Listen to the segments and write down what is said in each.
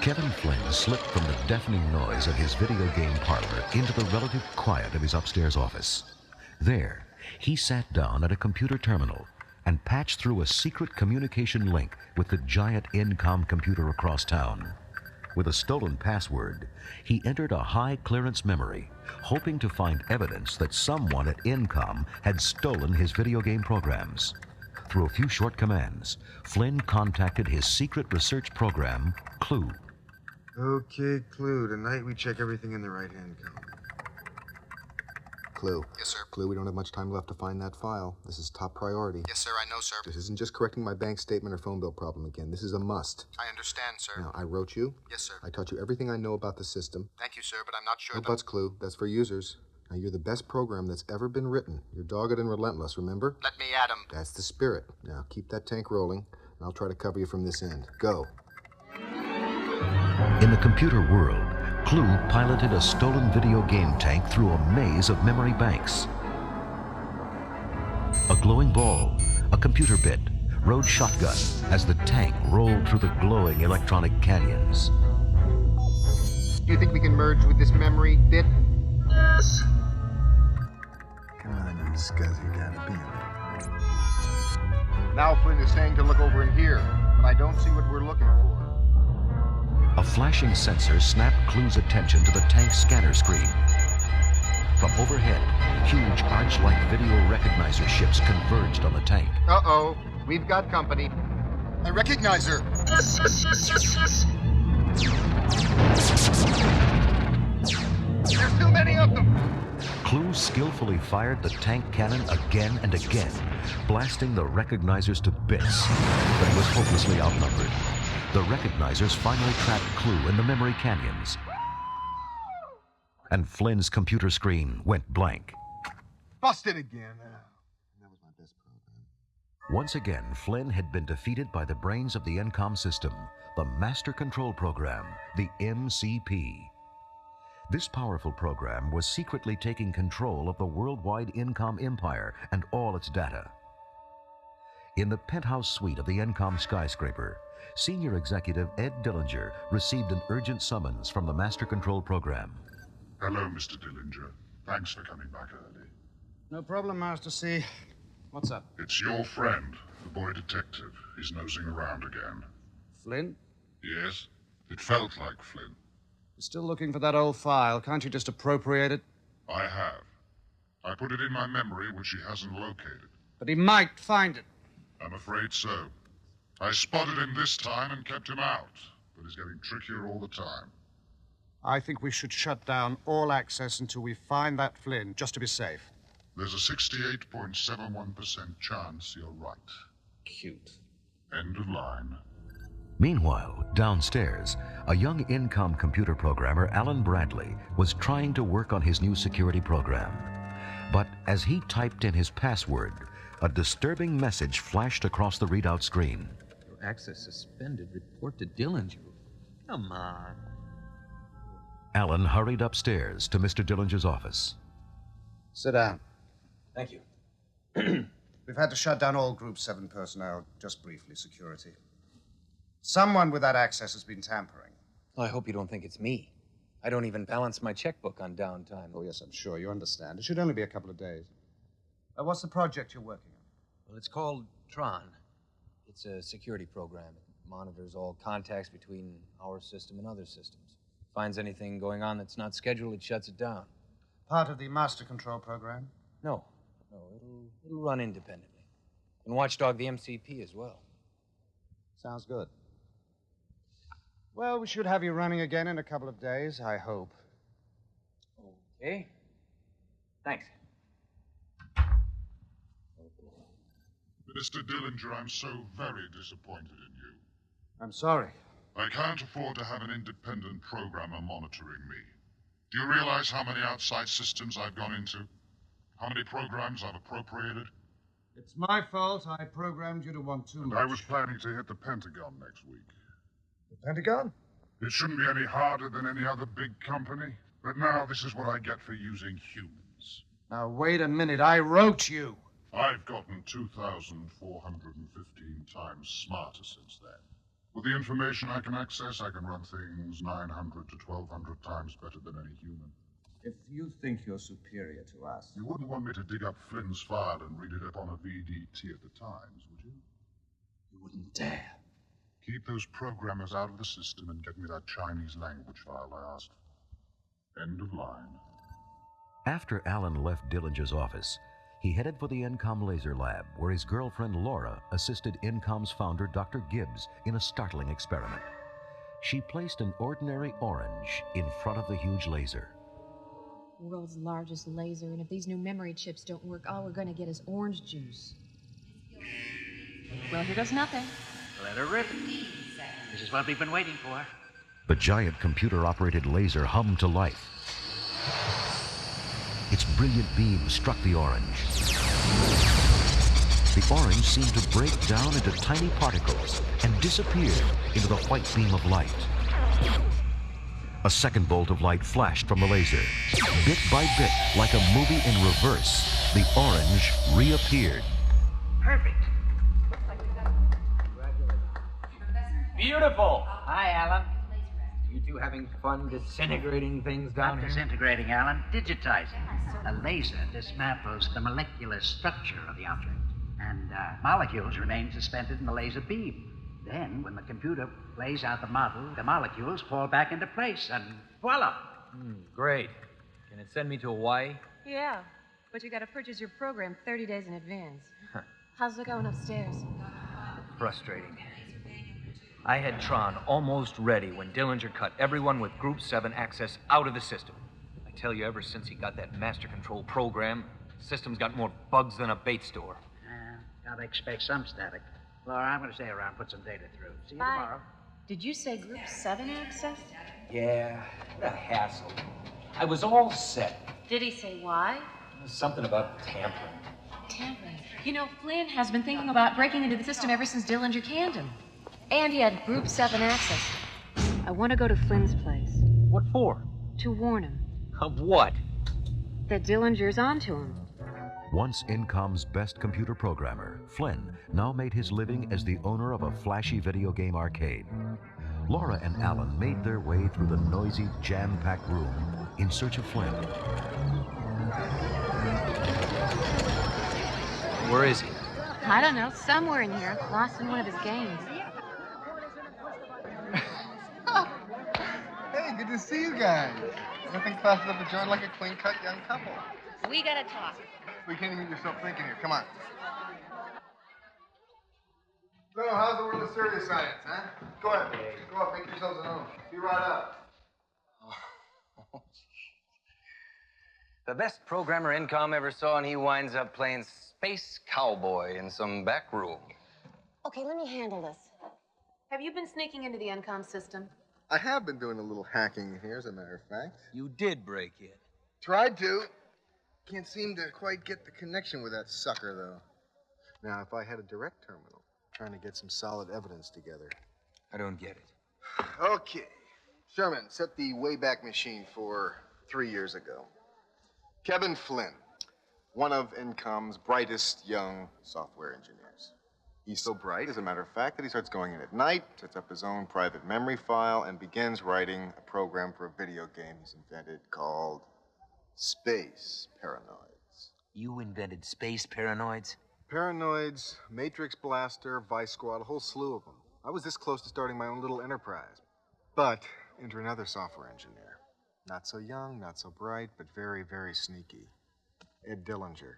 Kevin Flynn slipped from the deafening noise of his video game parlor into the relative quiet of his upstairs office. There, he sat down at a computer terminal and patched through a secret communication link with the giant Incom computer across town. With a stolen password, he entered a high-clearance memory, hoping to find evidence that someone at Incom had stolen his video game programs. Through a few short commands, Flynn contacted his secret research program, Clue. Okay, Clue. Tonight we check everything in the right-hand column. Clue. Yes, sir. Clue, we don't have much time left to find that file. This is top priority. Yes, sir, I know, sir. This isn't just correcting my bank statement or phone bill problem again. This is a must. I understand, sir. Now, I wrote you. Yes, sir. I taught you everything I know about the system. Thank you, sir, but I'm not sure No buts, Clue. That's for users. Now, you're the best program that's ever been written. You're dogged and relentless, remember? Let me at him. That's the spirit. Now, keep that tank rolling, and I'll try to cover you from this end. Go. In the computer world, Clue piloted a stolen video game tank through a maze of memory banks. A glowing ball, a computer bit, rode shotgun as the tank rolled through the glowing electronic canyons. Do you think we can merge with this memory bit? Yes. Come on, you scuzzy, gotta be in it. Now Flynn is saying to look over in here, but I don't see what we're looking for. A flashing sensor snapped Clue's attention to the tank's scanner screen. From overhead, huge arch-like video recognizer ships converged on the tank. Uh-oh, we've got company. I recognize her. There's too many of them. Clue skillfully fired the tank cannon again and again, blasting the recognizers to bits, but he was hopelessly outnumbered. The recognizers finally trapped Clue in the memory canyons, and Flynn's computer screen went blank. Busted again. That was my best program. Once again, Flynn had been defeated by the brains of the Incom system, the Master Control Program, the MCP. This powerful program was secretly taking control of the worldwide Incom empire and all its data. In the penthouse suite of the Incom skyscraper, Senior Executive Ed Dillinger received an urgent summons from the Master Control Program. Hello, Mr. Dillinger. Thanks for coming back early. No problem, Master C. What's up? It's your friend, the boy detective. He's nosing around again. Flynn? Yes? It felt like Flynn. You're still looking for that old file. Can't you just appropriate it? I have. I put it in my memory, which he hasn't located. But he might find it. I'm afraid so. I spotted him this time and kept him out, but he's getting trickier all the time. I think we should shut down all access until we find that Flynn, just to be safe. There's a 68.71% chance you're right. Cute. End of line. Meanwhile, downstairs, a young Incom computer programmer, Alan Bradley, was trying to work on his new security program. But as he typed in his password, a disturbing message flashed across the readout screen. Your access suspended. Report to Dillinger. Come on. Alan hurried upstairs to Mr. Dillinger's office. Sit down. Thank you. We've had to shut down all Group 7 personnel, just briefly, security. Someone with that access has been tampering. Well, I hope you don't think it's me. I don't even balance my checkbook on downtime. Oh, yes, I'm sure. You understand. It should only be a couple of days. What's the project you're working on? Well, it's called TRON. It's a security program. It monitors all contacts between our system and other systems. Finds anything going on that's not scheduled, it shuts it down. Part of the Master Control Program? No, it'll run independently. And watchdog the MCP as well. Sounds good. Well, we should have you running again in a couple of days, I hope. Okay. Thanks. Mr. Dillinger, I'm so very disappointed in you. I'm sorry. I can't afford to have an independent programmer monitoring me. Do you realize how many outside systems I've gone into? How many programs I've appropriated? It's my fault. I programmed you to want too much. I was planning to hit the Pentagon next week. The Pentagon? It shouldn't be any harder than any other big company. But now this is what I get for using humans. Now, wait a minute. I wrote you. I've gotten 2,415 times smarter since then. With the information I can access, I can run things 900 to 1,200 times better than any human. If you think you're superior to us... You wouldn't want me to dig up Flynn's file and read it up on a VDT at the Times, would you? You wouldn't dare. Keep those programmers out of the system and get me that Chinese language file I asked for. End of line. After Alan left Dillinger's office, he headed for the Encom laser lab, where his girlfriend Laura assisted Encom's founder, Dr. Gibbs, in a startling experiment. She placed an ordinary orange in front of the huge laser. World's largest laser, and if these new memory chips don't work, all we're going to get is orange juice. Well, here goes nothing. Let her rip. This is what we've been waiting for. The giant computer-operated laser hummed to life. Its brilliant beam struck the orange. The orange seemed to break down into tiny particles and disappeared into the white beam of light. A second bolt of light flashed from the laser. Bit by bit, like a movie in reverse, the orange reappeared. Perfect. Beautiful! Hi, Alan. You two having fun disintegrating things down Not here? disintegrating, Alan. Digitizing. A laser dismantles the molecular structure of the object, and molecules remain suspended in the laser beam. Then, when the computer plays out the model, the molecules fall back into place, and voila! Great. Can it send me to Hawaii? Yeah, but you got to purchase your program 30 days in advance. How's it going upstairs? Frustrating. I had TRON almost ready when Dillinger cut everyone with Group 7 access out of the system. I tell you, ever since he got that master control program, the system's got more bugs than a bait store. Gotta expect some static. Laura, I'm gonna stay around, put some data through. See you Bye. tomorrow. Did you say Group 7 access? Yeah, what a hassle. I was all set. Did he say why? Something about tampering. Tampering. You know, Flynn has been thinking about breaking into the system ever since Dillinger canned him. And he had Group 7 access. I want to go to Flynn's place. What for? To warn him Of what? that Dillinger's onto him. Once Encom's best computer programmer, Flynn now made his living as the owner of a flashy video game arcade. Laura and Alan made their way through the noisy, jam-packed room in search of Flynn. Where is he? I don't know, somewhere in here, lost in one of his games. Hey, good to see you guys. Nothing classes up a joint like a clean-cut young couple. We gotta talk. We can't even get yourself thinking here. Come on. So, how's the world of serious science, huh? Go ahead. Go up, make yourselves at home. Be right up. The best programmer Encom ever saw, and he winds up playing space cowboy in some back room. Okay, let me handle this. Have you been sneaking into the Encom system? I have been doing a little hacking in here, as a matter of fact. You did break in. Tried to. Can't seem to quite get the connection with that sucker, though. Now, if I had a direct terminal, trying to get some solid evidence together. I don't get it. Okay. Sherman, set the Wayback Machine for 3 years ago. Kevin Flynn, one of Encom's brightest young software engineers. He's so bright, as a matter of fact, that he starts going in at night, sets up his own private memory file, and begins writing a program for a video game he's invented called Space Paranoids. You invented space paranoids? Paranoids, Matrix Blaster, Vice Squad, a whole slew of them. I was this close to starting my own little enterprise. But enter another software engineer. Not so young, not so bright, but very, very sneaky. Ed Dillinger.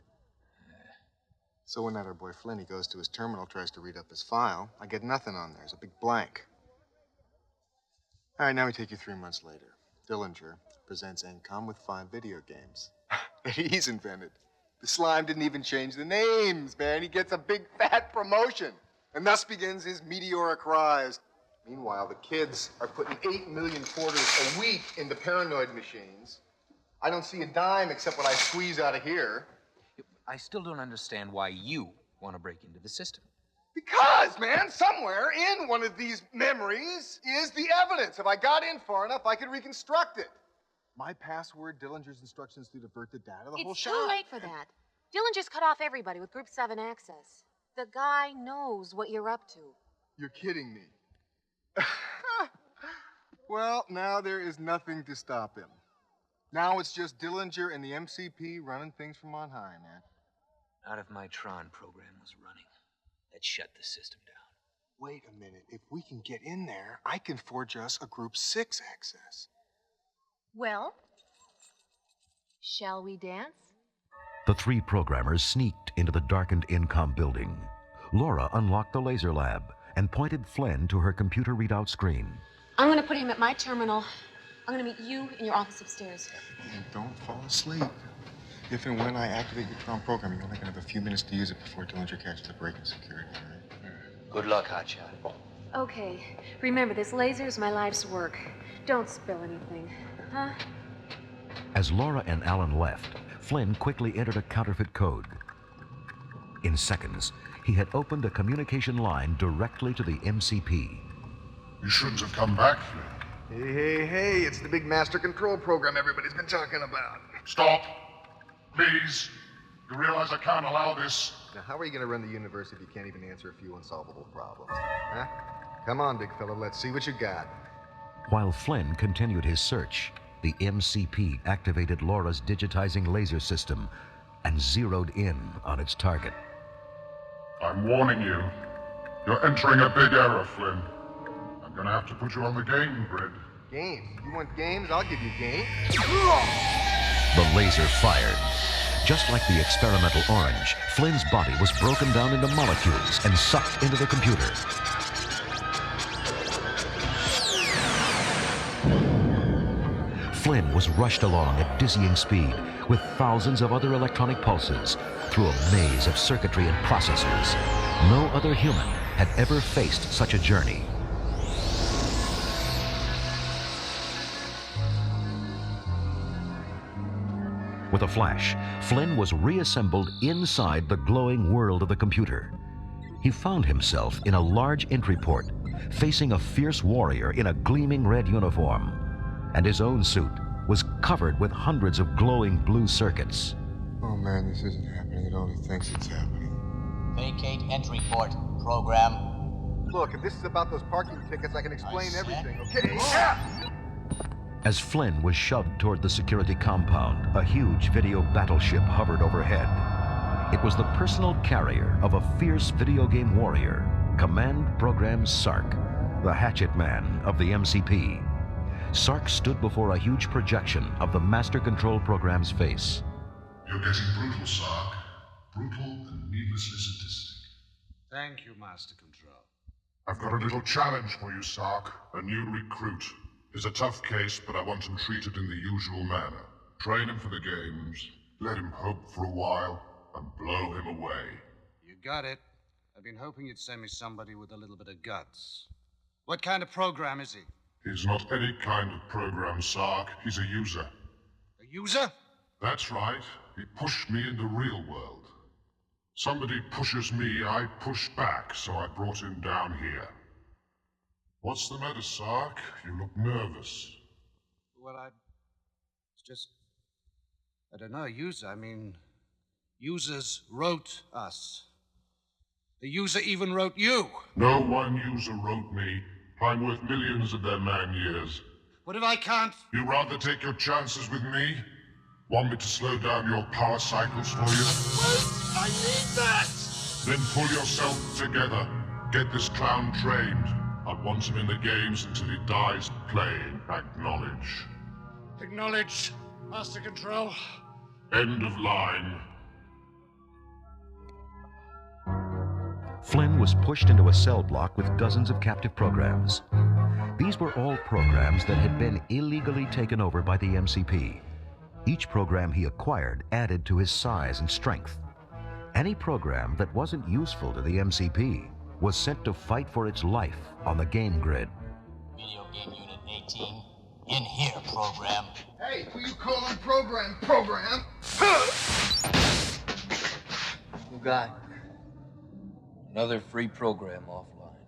So when that our boy Flynn, he goes to his terminal, tries to read up his file, I get nothing on there. It's a big blank. All right, now we take you 3 months later. Dillinger presents Encom with 5 video games that he's invented. The slime didn't even change the names, man. He gets a big fat promotion. And thus begins his meteoric rise. Meanwhile, the kids are putting 8 million quarters a week into paranoid machines. I don't see a dime except what I squeeze out of here. I still don't understand why you want to break into the system. Because, man, somewhere in one of these memories is the evidence. If I got in far enough, I could reconstruct it. My password, Dillinger's instructions to divert the data, the whole It's shot. too late for that. Dillinger's cut off everybody with Group 7 access. The guy knows what you're up to. You're kidding me. Well, now there is nothing to stop him. Now it's just Dillinger and the MCP running things from on high, man. Not if my TRON program was running. That shut the system down. Wait a minute. If we can get in there, I can forge us a Group 6 access. Well, shall we dance? The three programmers sneaked into the darkened Incom building. Laura unlocked the laser lab and pointed Flynn to her computer readout screen. I'm going to put him at my terminal. I'm going to meet you in your office upstairs. And don't fall asleep. If and when I activate your TRON program, you're only going to have a few minutes to use it before Dillinger catches the break in security, all right? Good luck, Hotshot. Okay. Remember, this laser is my life's work. Don't spill anything, huh? As Laura and Alan left, Flynn quickly entered a counterfeit code. In seconds, he had opened a communication line directly to the MCP. You shouldn't have come back, Flynn. Hey, it's the big master control program everybody's been talking about. Stop! Please! You realize I can't allow this? Now, how are you going to run the universe if you can't even answer a few unsolvable problems? Huh? Come on, big fella, let's see what you got. While Flynn continued his search, the MCP activated Laura's digitizing laser system and zeroed in on its target. I'm warning you. You're entering a big error, Flynn. I'm gonna have to put you on the game grid. Games? You want games? I'll give you games. The laser fired. Just like the experimental orange, Flynn's body was broken down into molecules and sucked into the computer. Flynn was rushed along at dizzying speed with thousands of other electronic pulses through a maze of circuitry and processors. No other human had ever faced such a journey. With a flash, Flynn was reassembled inside the glowing world of the computer. He found himself in a large entry port, facing a fierce warrior in a gleaming red uniform, and his own suit was covered with hundreds of glowing blue circuits. Oh man, this isn't happening. It only thinks it's happening. Vacate entry port, program. Look, if this is about those parking tickets, I can explain everything, okay? As Flynn was shoved toward the security compound, a huge video battleship hovered overhead. It was the personal carrier of a fierce video game warrior, Command Program Sark, the hatchet man of the MCP. Sark stood before a huge projection of the master control program's face. You're getting brutal, Sark. Brutal and needlessly sadistic. Thank you, Master Control. I've got a little challenge for you, Sark. A new recruit. He's a tough case, but I want him treated in the usual manner. Train him for the games, let him hope for a while, and blow him away. You got it. I've been hoping you'd send me somebody with a little bit of guts. What kind of program is he? He's not any kind of program, Sark. He's a user. A user? That's right. He pushed me in the real world. Somebody pushes me, I push back, so I brought him down here. What's the matter, Sark? You look nervous. Well, it's just... I don't know, user. I mean, users wrote us. The user even wrote you. No one user wrote me. I'm worth millions of their man-years. What if I can't? You rather take your chances with me? Want me to slow down your power cycles for you? Wait! I need that! Then pull yourself together. Get this clown trained. I want him in the games until he dies playing. Acknowledge. Acknowledge, Master Control. End of line. Flynn was pushed into a cell block with dozens of captive programs. These were all programs that had been illegally taken over by the MCP. Each program he acquired added to his size and strength. Any program that wasn't useful to the MCP was sent to fight for its life on the game grid. Video game unit 18, in here, program. Hey, who you calling program? Oh, God. Another free program offline.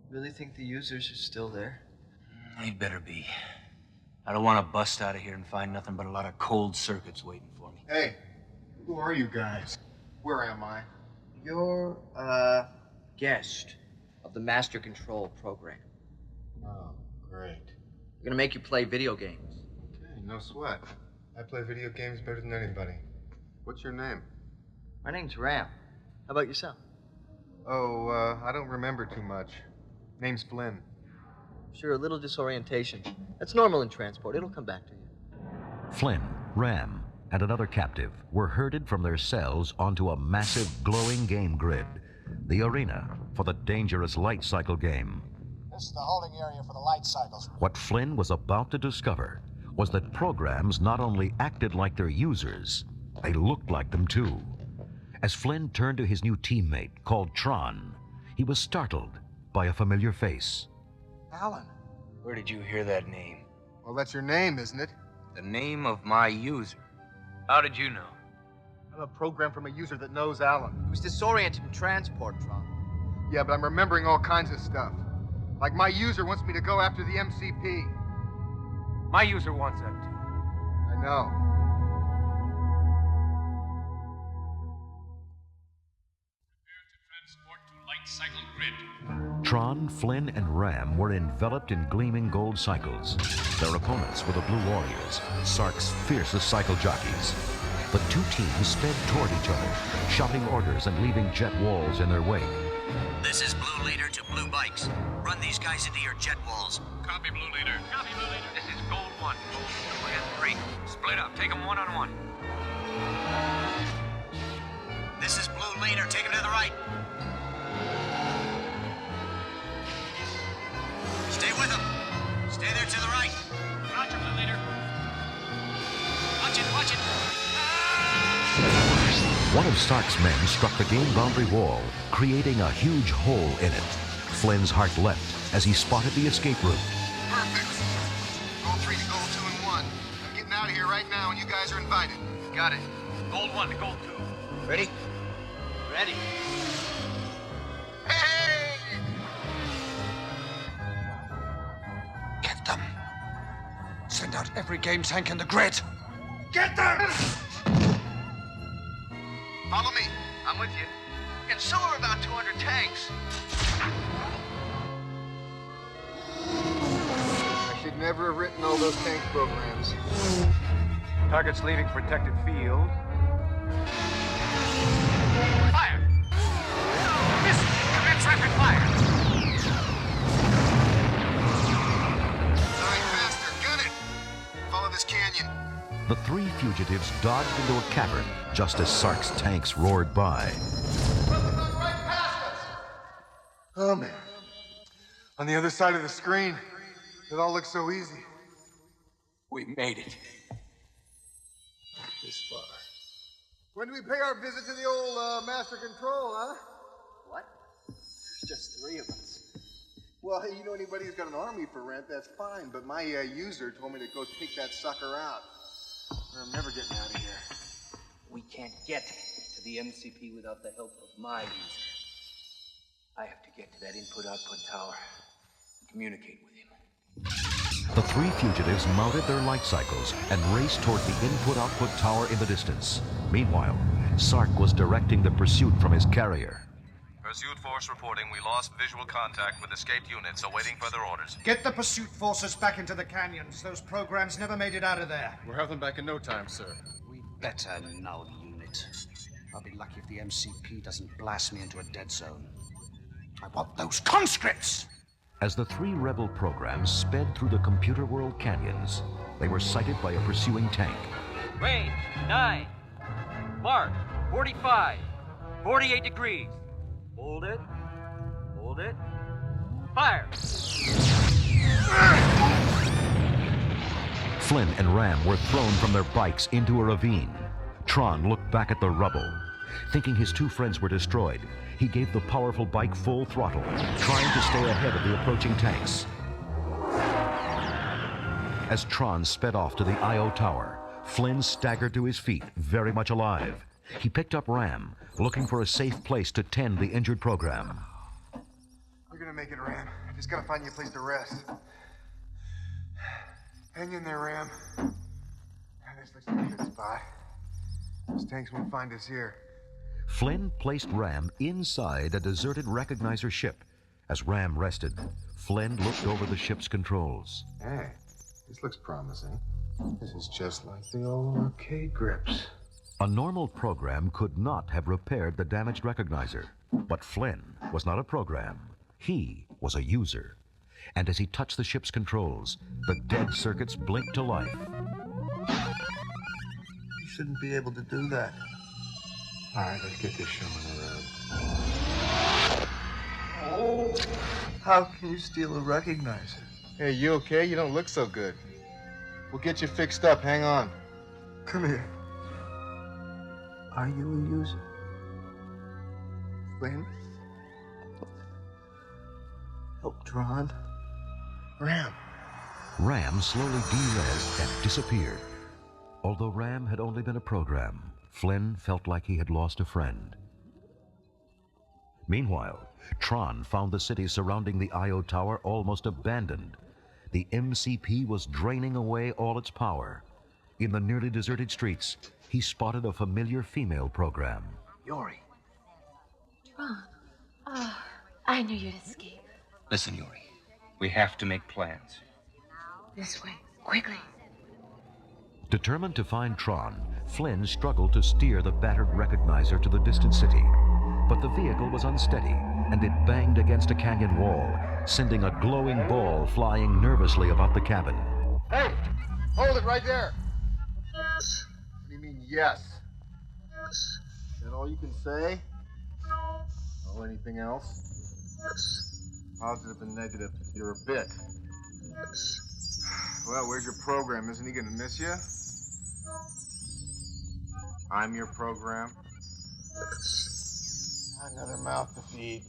Really think the users are still there? They'd better be. I don't want to bust out of here and find nothing but a lot of cold circuits waiting for me. Hey, who are you guys? Where am I? You're, guest of the Master Control program. Oh, great. We're gonna make you play video games. Okay, no sweat. I play video games better than anybody. What's your name? My name's Ram. How about yourself? Oh, I don't remember too much. Name's Flynn. Sure, a little disorientation. That's normal in transport. It'll come back to you. Flynn, Ram, and another captive were herded from their cells onto a massive glowing game grid, the arena for the dangerous light cycle game. This is the holding area for the light cycles. What Flynn was about to discover was that programs not only acted like their users, they looked like them too. As Flynn turned to his new teammate, called TRON, he was startled by a familiar face. Alan. Where did you hear that name? Well, that's your name, isn't it? The name of my user. How did you know? I'm a program from a user that knows Alan. He was disoriented in transport, Tron. Yeah, but I'm remembering all kinds of stuff. Like my user wants me to go after the MCP. My user wants that too. I know. Transport to light cycle grid. TRON, Flynn, and Ram were enveloped in gleaming gold cycles. Their opponents were the Blue Warriors, Sark's fiercest cycle jockeys. The two teams sped toward each other, shouting orders and leaving jet walls in their wake. This is Blue Leader to Blue Bikes. Run these guys into your jet walls. Copy, Blue Leader. Copy, Blue Leader. This is Gold 1, Gold 2, and 3. Split up. Take them one-on-one. This is Blue Leader. Take him to the right. Stay with him. Stay there to the right. Roger, Blue Leader. Watch it, watch it. One of Sark's men struck the game boundary wall, creating a huge hole in it. Flynn's heart leapt as he spotted the escape route. Perfect. Goal 3 to goal 2 and 1. I'm getting out of here right now, and you guys are invited. Got it. Gold 1 to Gold 2. Ready? Ready. Hey! Get them. Send out every game tank in the grid. Get them! Follow me. I'm with you. And so are about 200 tanks. I should never have written all those tank programs. Target's leaving protected field. Fire! Miss! Commence rapid fire! All right, faster. Gun it. Follow this canyon. The three fugitives dodged into a cavern just as Sark's tanks roared by. Oh, man. On the other side of the screen, it all looks so easy. We made it. This far. When do we pay our visit to the old Master Control, huh? What? There's just 3 of us. Well, hey, you know anybody who's got an army for rent, that's fine. But my user told me to go take that sucker out. Or I'm never getting out of here. We can't get to the MCP without the help of my user. I have to get to that input-output tower and communicate with him. The three fugitives mounted their light cycles and raced toward the input-output tower in the distance. Meanwhile, Sark was directing the pursuit from his carrier. Pursuit force reporting we lost visual contact with escaped units awaiting further orders. Get the pursuit forces back into the canyons. Those programs never made it out of there. We'll have them back in no time, sir. We better know, unit. I'll be lucky if the MCP doesn't blast me into a dead zone. I want those conscripts! As the three rebel programs sped through the computer world canyons, they were sighted by a pursuing tank. Range 9. Mark 45. 48 degrees. Hold it. Hold it. Fire! Flynn and Ram were thrown from their bikes into a ravine. Tron looked back at the rubble. Thinking his two friends were destroyed, he gave the powerful bike full throttle, trying to stay ahead of the approaching tanks. As Tron sped off to the I.O. tower, Flynn staggered to his feet, very much alive. He picked up Ram, looking for a safe place to tend the injured program. You're gonna make it, Ram. I just gotta find you a place to rest. Hang in there, Ram. This looks like a good spot. Those tanks won't find us here. Flynn placed Ram inside a deserted recognizer ship As Ram rested, Flynn looked over the ship's controls. Hey, this looks promising. This is just like the old arcade grips. A normal program could not have repaired the damaged recognizer. But Flynn was not a program. He was a user. And as he touched the ship's controls, the dead circuits blinked to life. You shouldn't be able to do that. All right, let's get this show on the road. Oh, how can you steal a recognizer? Hey, you okay? You don't look so good. We'll get you fixed up. Hang on. Come here. Are you a user? Flynn? Help Tron? Ram. Ram slowly derezzed and disappeared. Although Ram had only been a program, Flynn felt like he had lost a friend. Meanwhile, Tron found the city surrounding the I.O. Tower almost abandoned. The MCP was draining away all its power. In the nearly deserted streets, he spotted a familiar female program. Yori. Tron. Oh, I knew you'd escape. Listen, Yori. We have to make plans. This way, quickly. Determined to find Tron, Flynn struggled to steer the battered recognizer to the distant city. But the vehicle was unsteady, and it banged against a canyon wall, sending a glowing ball flying nervously about the cabin. Hey! Hold it right there! What do you mean, yes? Is that all you can say? Oh, anything else? Positive and negative, you're a bit. Well, where's your program? Isn't he gonna miss you? I'm your program. Another mouth to feed.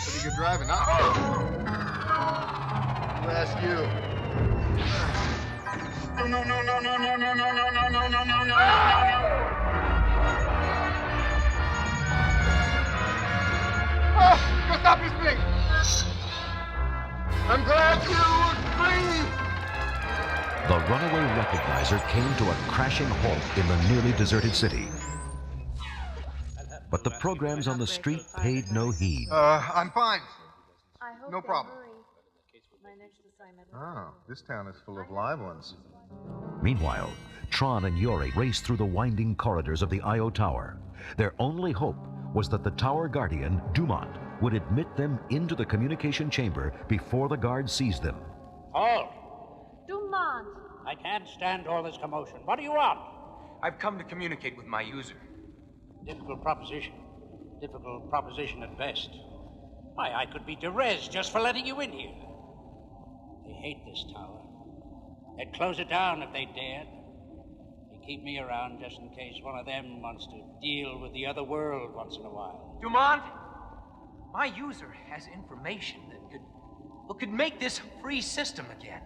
Pretty good driving, huh? Who asked you? No. Oh, go stop this thing! I'm glad you're free! The runaway recognizer came to a crashing halt in the nearly deserted city. But the programs on the street paid no heed. I'm fine. No problem. Oh, Oh, this town is full of live ones. Meanwhile, Tron and Yori raced through the winding corridors of the I.O. Tower. Their only hope was that the tower guardian, Dumont, would admit them into the communication chamber before the guards seized them. Halt! Dumont! I can't stand all this commotion. What do you want? I've come to communicate with my user. Difficult proposition. Difficult proposition at best. Why, I could be derezed just for letting you in here. They hate this tower. They'd close it down if they dared. They keep me around just in case one of them wants to deal with the other world once in a while. Dumont, my user has information that could make this a free system again.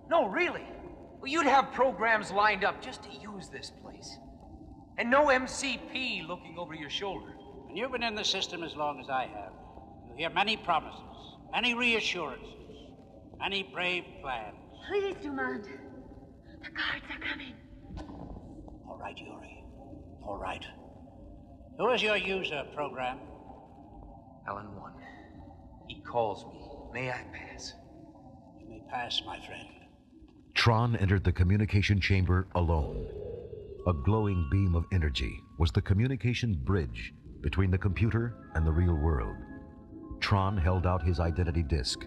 No, really. Well, you'd have programs lined up just to use this place. And no MCP looking over your shoulder. And you've been in the system as long as I have. You hear many promises, many reassurances, many brave plans. Please, Dumont. The guards are coming. All right, Yuri. All right. Who is your user program? Alan 1. He calls me. May I pass? You may pass, my friend. Tron entered the communication chamber alone. A glowing beam of energy was the communication bridge between the computer and the real world. Tron held out his identity disk.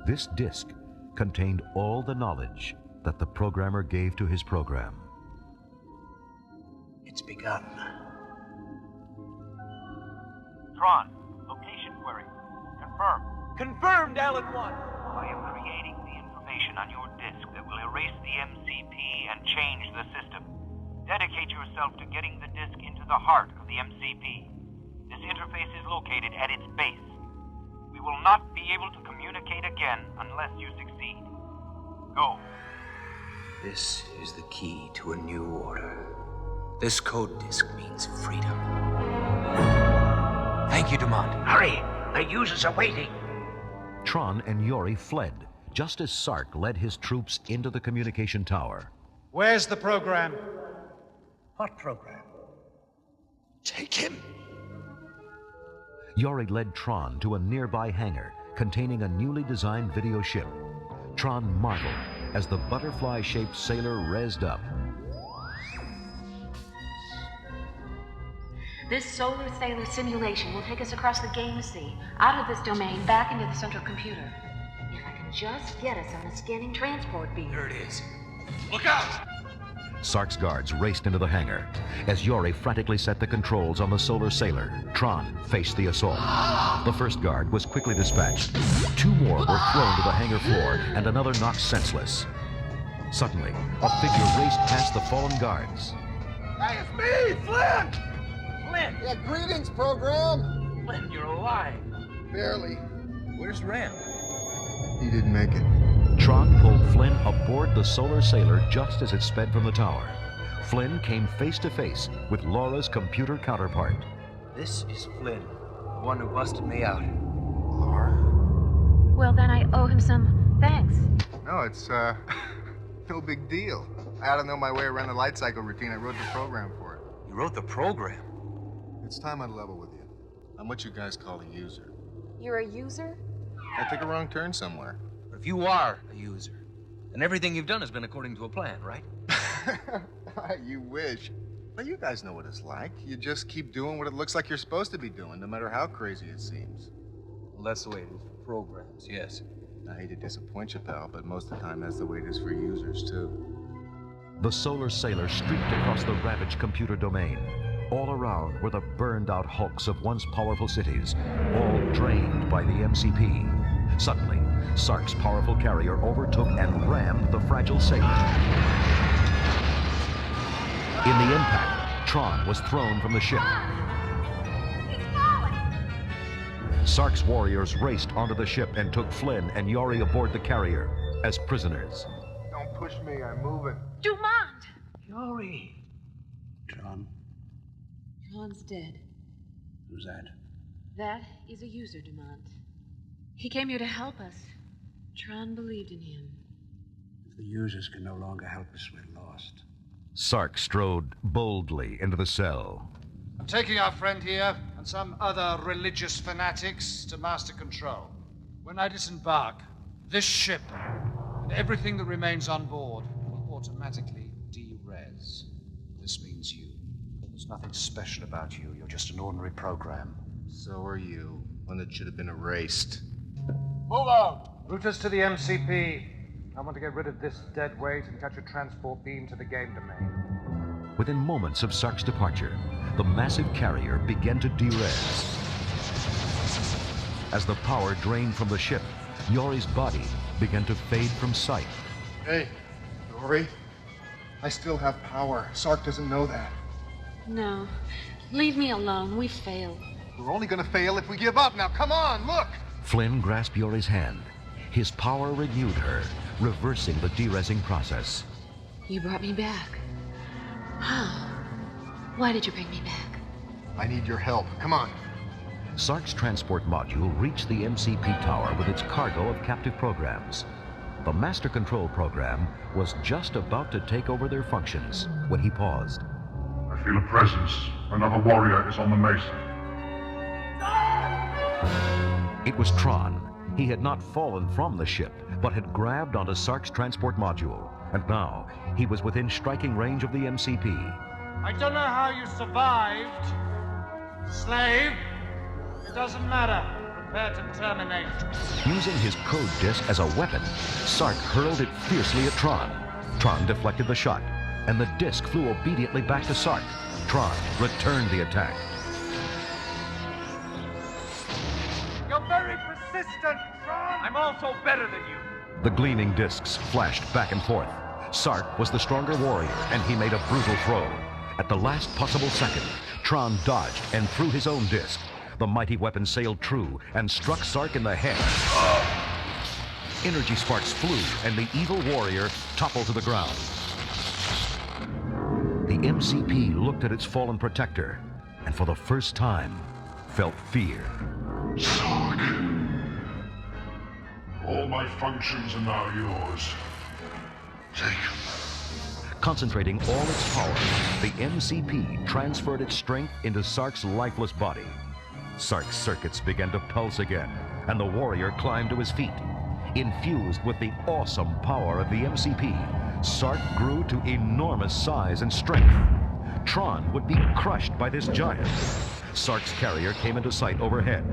This disk contained all the knowledge that the programmer gave to his program. It's begun. Tron, location query. Confirm. Confirmed, Alan 1. I am creating the information on your disk that will erase the MCP and change the system. Dedicate yourself to getting the disk into the heart of the MCP. This interface is located at its base. We will not be able to communicate again unless you succeed. Go. This is the key to a new order. This code disk means freedom. Thank you, Dumont. Hurry! The users are waiting. Tron and Yori fled, just as Sark led his troops into the communication tower. Where's the program? What program? Take him. Yori led Tron to a nearby hangar containing a newly designed video ship. Tron marveled as the butterfly-shaped sailor rezzed up. This solar sailor simulation will take us across the game sea, out of this domain, back into the central computer. If I can just get us on a scanning transport beam. There it is. Look out! Sark's guards raced into the hangar. As Yori frantically set the controls on the solar sailor, Tron faced the assault. The first guard was quickly dispatched. 2 more were thrown to the hangar floor, and another knocked senseless. Suddenly, a figure raced past the fallen guards. Hey, it's me, Flynn! Flynn! Yeah, greetings, program! Flynn, you're alive. Barely. Where's Ram? He didn't make it. Tron pulled Flynn aboard the solar sailor just as it sped from the tower. Flynn came face to face with Laura's computer counterpart. This is Flynn, the one who busted me out. Laura? Well, then I owe him some thanks. No, it's, no big deal. I ought to know my way around the light cycle routine. I wrote the program for it. You wrote the program? It's time I level with you. I'm what you guys call a user. You're a user? I took a wrong turn somewhere. But if you are a user, then everything you've done has been according to a plan, right? You wish. Well, you guys know what it's like. You just keep doing what it looks like you're supposed to be doing, no matter how crazy it seems. Well, that's the way it is for programs, yes. I hate to disappoint you, pal, but most of the time that's the way it is for users, too. The solar sailor streaked across the ravaged computer domain. All around were the burned-out hulks of once powerful cities, all drained by the MCP. Suddenly, Sark's powerful carrier overtook and rammed the fragile sailor. In the impact, Tron was thrown from the ship. Sark's warriors raced onto the ship and took Flynn and Yori aboard the carrier as prisoners. Don't push me, I'm moving. Dumont! Yori. Tron, Tron's dead. who's that? That is a user, Dumont. He came here to help us. Tron believed in him. If the users can no longer help us, we're lost. Sark strode boldly into the cell. I'm taking our friend here and some other religious fanatics to Master Control. When I disembark, this ship and everything that remains on board will automatically de-res. This means you. There's nothing special about you. You're just an ordinary program. So are you. One that should have been erased. Move out! Route us to the MCP. I want to get rid of this dead weight and catch a transport beam to the game domain. Within moments of Sark's departure, the massive carrier began to de-res. As the power drained from the ship, Yori's body began to fade from sight. Hey, Yori. I still have power. Sark doesn't know that. No. Leave me alone. We failed. We're only gonna fail if we give up. Now, come on, look! Flynn grasped Yori's hand. His power renewed her, reversing the de-resing process. You brought me back. How? Why did you bring me back? I need your help. Come on. Sark's transport module reached the MCP tower with its cargo of captive programs. The Master Control program was just about to take over their functions when he paused. I feel a presence. Another warrior is on the mesa. It was Tron. He had not fallen from the ship, but had grabbed onto Sark's transport module. And now, he was within striking range of the MCP. I don't know how you survived. Slave, it doesn't matter. Prepare to terminate. Using his code disc as a weapon, Sark hurled it fiercely at Tron. Tron deflected the shot, and the disc flew obediently back to Sark. Tron returned the attack. You're very persistent, Tron! I'm also better than you. The gleaming discs flashed back and forth. Sark was the stronger warrior, and he made a brutal throw. At the last possible second, Tron dodged and threw his own disc. The mighty weapon sailed true and struck Sark in the head. Energy sparks flew, and the evil warrior toppled to the ground. The MCP looked at its fallen protector, and for the first time, felt fear. Sark. All my functions are now yours. Take them. Concentrating all its power, the MCP transferred its strength into Sark's lifeless body. Sark's circuits began to pulse again, and the warrior climbed to his feet. Infused with the awesome power of the MCP, Sark grew to enormous size and strength. Tron would be crushed by this giant. Sark's carrier came into sight overhead.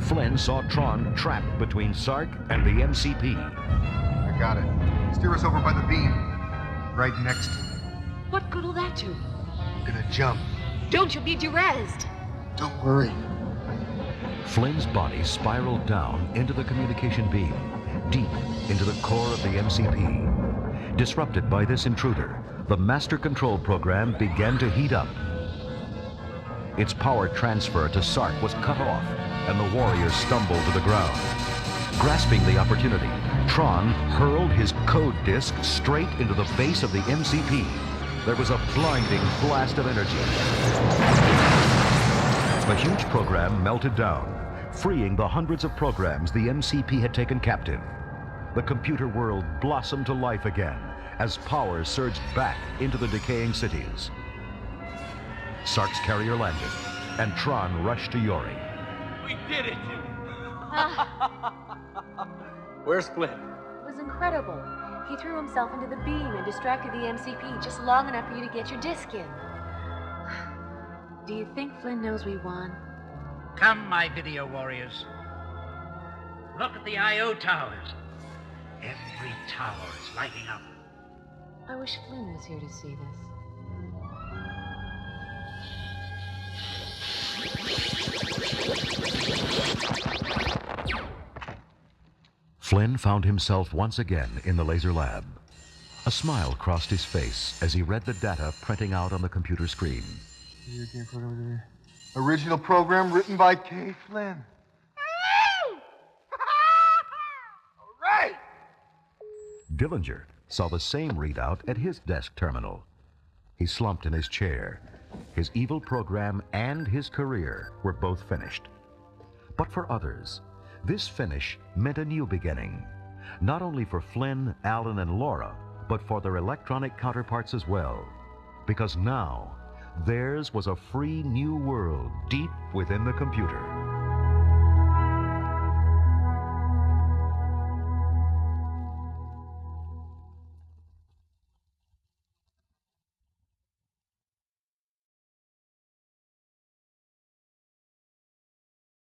Flynn saw Tron trapped between Sark and the MCP. I got it. Steer us over by the beam. Right next to it. What good will that do? I'm gonna jump. Don't you be derezzed. Don't worry. Flynn's body spiraled down into the communication beam, deep into the core of the MCP. Disrupted by this intruder, the master control program began to heat up. Its power transfer to Sark was cut off, and the warrior stumbled to the ground. Grasping the opportunity, Tron hurled his code disk straight into the base of the MCP. There was a blinding blast of energy. The huge program melted down, freeing the hundreds of programs the MCP had taken captive. The computer world blossomed to life again as power surged back into the decaying cities. Sark's carrier landed, and Tron rushed to Yori. We did it! Where's Flynn? It was incredible. He threw himself into the beam and distracted the MCP just long enough for you to get your disc in. Do you think Flynn knows we won? Come, my video warriors. Look at the I.O. towers. Every tower is lighting up. I wish Flynn was here to see this. Flynn found himself once again in the laser lab. A smile crossed his face as he read the data printing out on the computer screen. Video game program. Original program written by K. Flynn. All right! Dillinger saw the same readout at his desk terminal. He slumped in his chair. His evil program and his career were both finished. But for others, this finish meant a new beginning, not only for Flynn, Alan, and Laura, but for their electronic counterparts as well. Because now, theirs was a free new world deep within the computer.